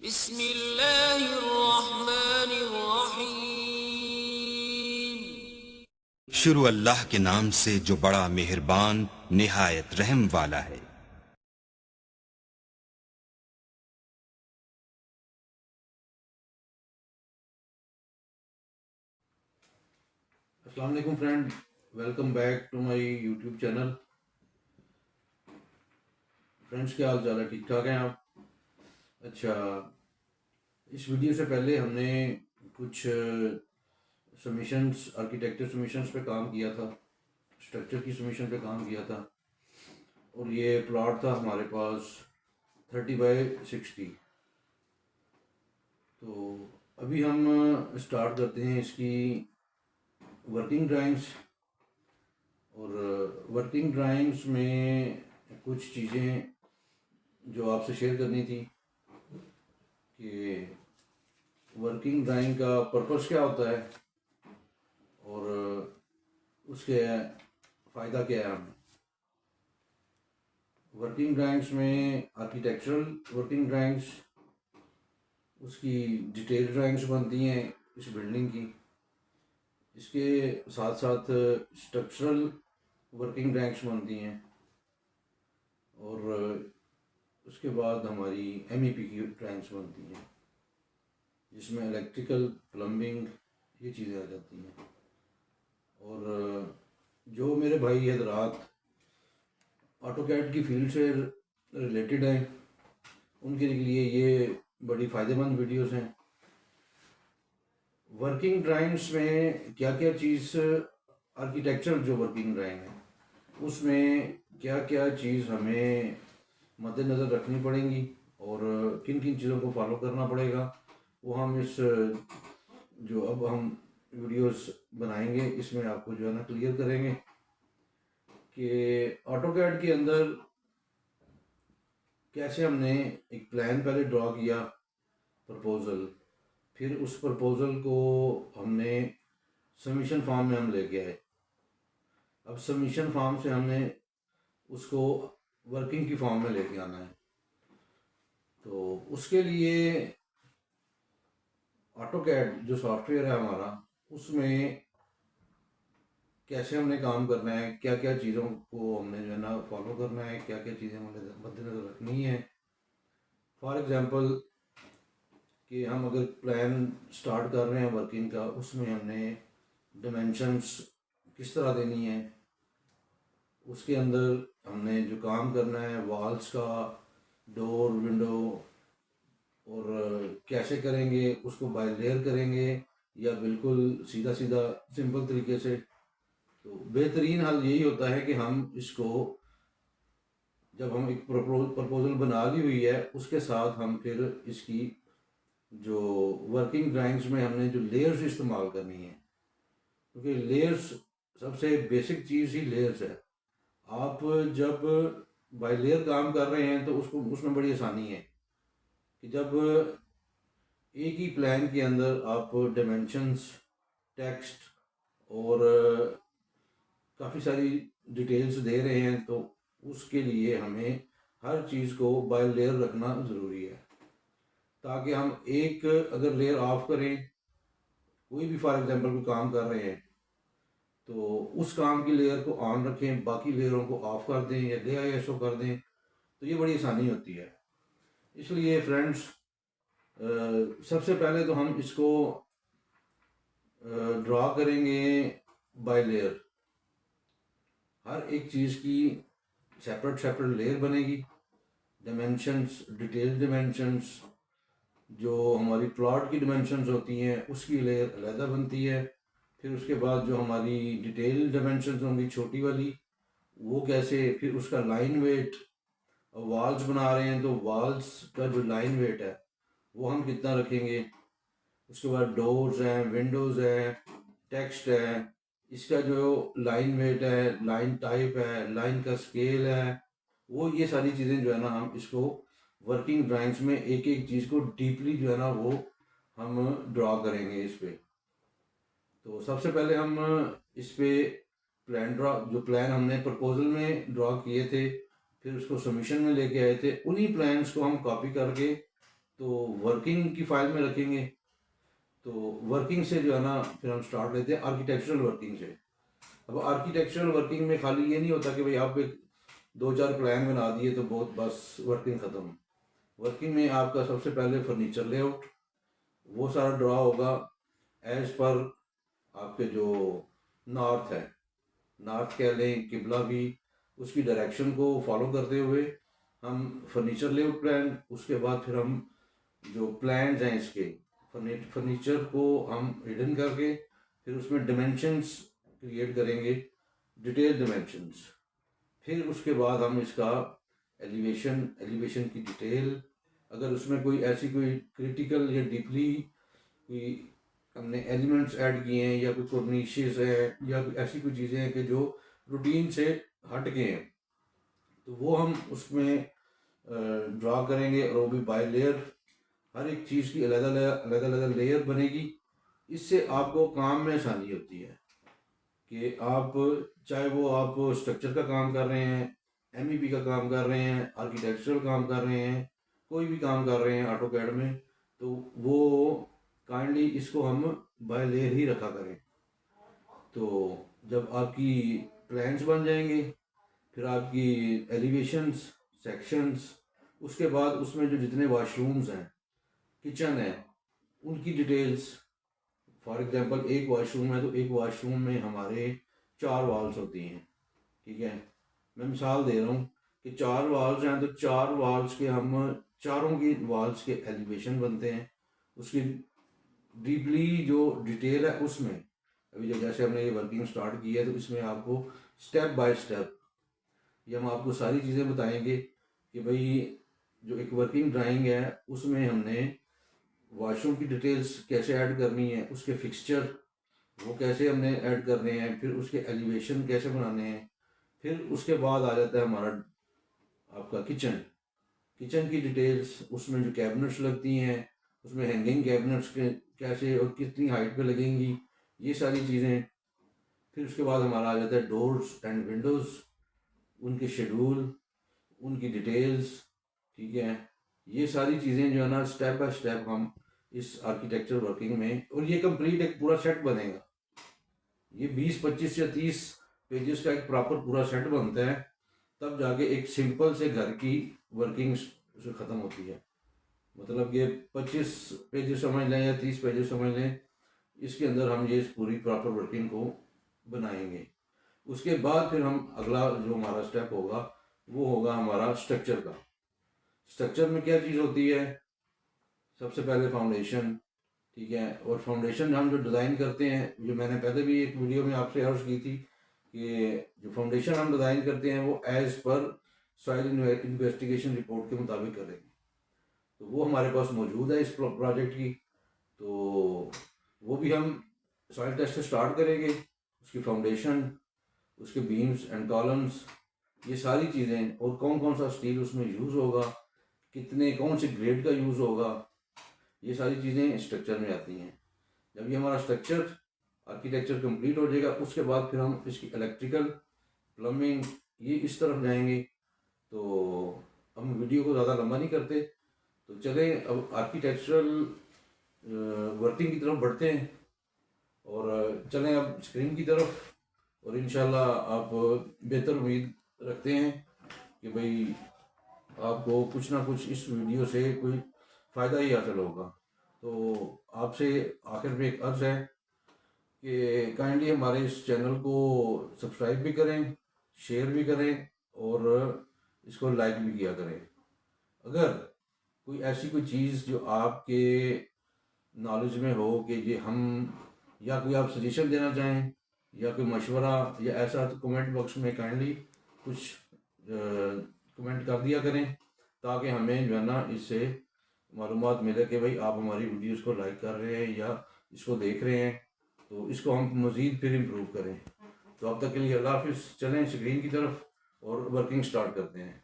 बिस्मिल्लाहिर्रहमानिर्रहीम। शुरू अल्लाह के नाम से जो बड़ा मेहरबान निहायत रहम वाला है। अस्सलाम वालेकुम friend, welcome back to my YouTube channel. Friends, क्या हाल चाल है? ठीक ठाक हैं आप? अच्छा, इस वीडियो से पहले हमने कुछ सबमिशंस, आर्किटेक्चर सबमिशंस पे काम किया था, स्ट्रक्चर की सबमिशन पे काम किया था, और ये प्लॉट था हमारे पास 30/60। तो अभी हम स्टार्ट करते हैं इसकी वर्किंग ड्राइंग्स। और वर्किंग ड्राइंग्स में कुछ चीज़ें जो आपसे शेयर करनी थी कि वर्किंग ड्राइंग का पर्पस क्या होता है और उसके फ़ायदा क्या है हमें। वर्किंग ड्राइंग्स में आर्किटेक्चरल वर्किंग ड्राइंग्स, उसकी डिटेल ड्राइंग्स बनती हैं इस बिल्डिंग की। इसके साथ साथ स्ट्रक्चरल वर्किंग ड्राइंग्स बनती हैं, और उसके बाद हमारी MEP की ड्राइंग्स बनती हैं जिसमें इलेक्ट्रिकल, प्लम्बिंग, ये चीज़ें आ जाती हैं। और जो मेरे भाई हजरात ऑटोकैड की फील्ड से रिलेटेड हैं, उनके लिए ये बड़ी फ़ायदेमंद वीडियोस हैं। वर्किंग ड्राइंग्स में क्या क्या चीज़, आर्किटेक्चर जो वर्किंग ड्राइंग है उसमें क्या क्या चीज़ हमें मद्देनज़र रखनी पड़ेंगी और किन किन चीज़ों को फॉलो करना पड़ेगा, वो हम इस जो अब हम वीडियोस बनाएंगे इसमें आपको जो है ना क्लियर करेंगे कि ऑटोकैड के अंदर कैसे हमने एक प्लान पहले ड्रॉ किया, प्रपोज़ल, फिर उस प्रपोज़ल को हमने सबमिशन फॉर्म में हम लेके आए। अब सबमिशन फॉर्म से हमने उसको वर्किंग की फॉर्म में लेके आना है। तो उसके लिए ऑटोकैड जो सॉफ्टवेयर है हमारा, उसमें कैसे हमने काम करना है, क्या क्या चीज़ों को हमने जो है ना फॉलो करना है, क्या क्या चीज़ें हमें मद्देनज़र रखनी है। फॉर एग्ज़ाम्पल कि हम अगर प्लान स्टार्ट कर रहे हैं वर्किंग का, उसमें हमने डिमेंशंस किस तरह देनी है, उसके अंदर हमने जो काम करना है वॉल्स का, डोर, विंडो, और कैसे करेंगे उसको बाय लेयर करेंगे या बिल्कुल सीधा सीधा सिंपल तरीके से। तो बेहतरीन हल यही होता है कि हम इसको, जब हम एक प्रपोजल बना ली हुई है, उसके साथ हम फिर इसकी जो वर्किंग ड्राइंग्स में हमने जो लेयर्स इस्तेमाल करनी है, क्योंकि लेयर्स सबसे बेसिक चीज़ ही लेयर्स है। आप जब बाय लेयर काम कर रहे हैं तो उसको उसमें बड़ी आसानी है कि जब एक ही प्लान के अंदर आप डायमेंशंस, टेक्स्ट और काफ़ी सारी डिटेल्स दे रहे हैं, तो उसके लिए हमें हर चीज़ को बाय लेयर रखना ज़रूरी है, ताकि हम एक अगर लेयर ऑफ करें, कोई भी फॉर एग्जांपल कोई काम कर रहे हैं तो उस काम की लेयर को ऑन रखें, बाकी लेयरों को ऑफ कर दें या ले ISO कर दें, तो ये बड़ी आसानी होती है। इसलिए फ्रेंड्स, सबसे पहले तो हम इसको ड्रॉ करेंगे बाय लेयर। हर एक चीज़ की सेपरेट सेपरेट लेयर बनेगी। डिमेंशंस, डिटेल डिमेंशंस, जो हमारी प्लॉट की डिमेंशंस होती हैं उसकी लेयर अलहदा बनती है। फिर उसके बाद जो हमारी डिटेल डिमेंशंस होंगी छोटी वाली, वो कैसे, फिर उसका लाइन वेट, वॉल्स बना रहे हैं तो वॉल्स का जो लाइन वेट है वो हम कितना रखेंगे। उसके बाद डोर्स हैं, विंडोज़ हैं, टेक्स्ट है, इसका जो लाइन वेट है, लाइन टाइप है, लाइन का स्केल है, वो ये सारी चीज़ें जो है ना हम इसको वर्किंग ड्राइंग्स में एक एक चीज़ को डीपली जो है ना वो हम ड्रॉ करेंगे इस पे। तो सबसे पहले हम इस पे प्लान ड्रॉ, जो प्लान हमने प्रपोजल में ड्रॉ किए थे, फिर उसको सबमिशन में लेके आए थे, उन्हीं प्लान्स को हम कॉपी करके तो वर्किंग की फ़ाइल में रखेंगे। तो वर्किंग से जो है ना फिर हम स्टार्ट लेते हैं आर्किटेक्चरल वर्किंग से। अब आर्किटेक्चरल वर्किंग में खाली ये नहीं होता कि भाई आप एक 2-4 प्लान बना दिए तो बहुत बस वर्किंग ख़त्म। वर्किंग में आपका सबसे पहले फर्नीचर लेआउट, वो सारा ड्रा होगा एज पर आपके जो नॉर्थ है, नॉर्थ कह लें किबला भी, उसकी डायरेक्शन को फॉलो करते हुए हम फर्नीचर लेआउट प्लान, उसके बाद फिर हम जो प्लान्स हैं इसके फर्नीचर को हम हिडन करके फिर उसमें डिमेंशंस क्रिएट करेंगे, डिटेल डिमेंशंस। फिर उसके बाद हम इसका एलिवेशन की डिटेल, अगर उसमें कोई ऐसी कोई क्रिटिकल या डीपली कोई हमने एलिमेंट्स ऐड किए हैं या कोई कॉर्निशेस है या कोई ऐसी कोई चीज़ें हैं कि जो रूटीन से हट गए हैं, तो वो हम उसमें ड्रा करेंगे और वो भी बाय लेयर, हर एक चीज़ की अलग अलग लेयर बनेगी। इससे आपको काम में आसानी होती है कि आप चाहे वो आप स्ट्रक्चर का काम कर रहे हैं, एमईपी का काम कर रहे हैं, आर्किटेक्चरल काम कर रहे हैं, कोई भी काम कर रहे हैं ऑटो कैड में, तो वो काइंडली इसको हम बाय लेयर ही रखा करें। तो जब आपकी प्लान्स बन जाएंगे, फिर आपकी एलिवेशंस, सेक्शंस, उसके बाद उसमें जो जितने वॉशरूम्स हैं, किचन है, उनकी डिटेल्स। फॉर एग्जांपल एक वॉशरूम है तो एक वॉशरूम में हमारे 4 वॉल्स होती हैं, ठीक है। मैं मिसाल दे रहा हूँ कि 4 वॉल्स हैं तो 4 वॉल्स के हम चारों की वॉल्स के एलिवेशन बनते हैं, उसकी डीपली जो डिटेल है उसमें। अभी जो जैसे हमने ये वर्किंग स्टार्ट की है तो इसमें आपको स्टेप बाय स्टेप ये हम आपको सारी चीज़ें बताएंगे कि भाई जो एक वर्किंग ड्राइंग है उसमें हमने वॉशरूम की डिटेल्स कैसे ऐड करनी है, उसके फिक्सचर वो कैसे हमने ऐड करने हैं, फिर उसके एलिवेशन कैसे बनाने हैं। फिर उसके बाद आ जाता है हमारा आपका किचन, किचन की डिटेल्स, उसमें जो कैबिनेट्स लगती हैं, उसमें हैंगिंग कैबिनेट्स के कैसे और कितनी हाइट पे लगेंगी, ये सारी चीज़ें। फिर उसके बाद हमारा आ जाता है डोर्स एंड विंडोज़, उनके शेड्यूल, उनकी डिटेल्स, ठीक है। ये सारी चीज़ें जो है ना स्टेप बाय स्टेप हम इस आर्किटेक्चर वर्किंग में, और ये कंप्लीट एक पूरा सेट बनेगा। ये 20-25 या 30 पेजेस का एक प्रॉपर पूरा सेट बनता है, तब जाके एक सिंपल से घर की वर्किंग ख़त्म होती है। मतलब ये 25 पेजेस समझ लें या 30 पेजेस समझ लें, इसके अंदर हम ये पूरी प्रॉपर वर्किंग को बनाएंगे। उसके बाद फिर हम अगला जो हमारा स्टेप होगा वो होगा हमारा स्ट्रक्चर का। स्ट्रक्चर में क्या चीज़ होती है, सबसे पहले फाउंडेशन, ठीक है। और फाउंडेशन हम जो डिज़ाइन करते हैं, जो मैंने पहले भी एक वीडियो में आपसे अर्ज की थी कि जो फाउंडेशन हम डिज़ाइन करते हैं वो as per soil investigation report के मुताबिक करेंगे। तो वो हमारे पास मौजूद है इस प्रोजेक्ट की। तो वो भी हम सॉइल टेस्ट से स्टार्ट करेंगे, उसकी फाउंडेशन, उसके बीम्स एंड कॉलम्स, ये सारी चीज़ें, और कौन कौन सा स्टील उसमें यूज़ होगा, कितने कौन से ग्रेड का यूज़ होगा, ये सारी चीज़ें स्ट्रक्चर में आती हैं। जब ये हमारा स्ट्रक्चर आर्किटेक्चर कंप्लीट हो जाएगा, उसके बाद फिर हम इसकी इलेक्ट्रिकल, प्लम्बिंग, ये इस तरफ जाएंगे। तो हम वीडियो को ज़्यादा लंबा नहीं करते, तो चलें अब आर्किटेक्चरल वर्किंग की तरफ बढ़ते हैं, और चलें अब स्क्रीन की तरफ। और इंशाल्लाह आप बेहतर उम्मीद रखते हैं कि भाई आपको कुछ ना कुछ इस वीडियो से कोई फ़ायदा ही हासिल होगा। तो आपसे आखिर में एक अर्ज़ है कि काइंडली हमारे इस चैनल को सब्सक्राइब भी करें, शेयर भी करें, और इसको लाइक भी किया करें। अगर कोई ऐसी कोई चीज़ जो आपके नॉलेज में हो कि ये हम, या कोई आप सजेशन देना चाहें या कोई मशवरा या ऐसा, तो कमेंट बॉक्स में काइंडली कुछ कमेंट कर दिया करें, ताकि हमें जो है ना इससे मालूमात मिले कि भाई आप हमारी वीडियोस को लाइक कर रहे हैं या इसको देख रहे हैं, तो इसको हम मज़ीद फिर इम्प्रूव करें। तो अब तक के लिए अल्लाह हाफिज़। चलें स्क्रीन की तरफ और वर्किंग स्टार्ट करते हैं।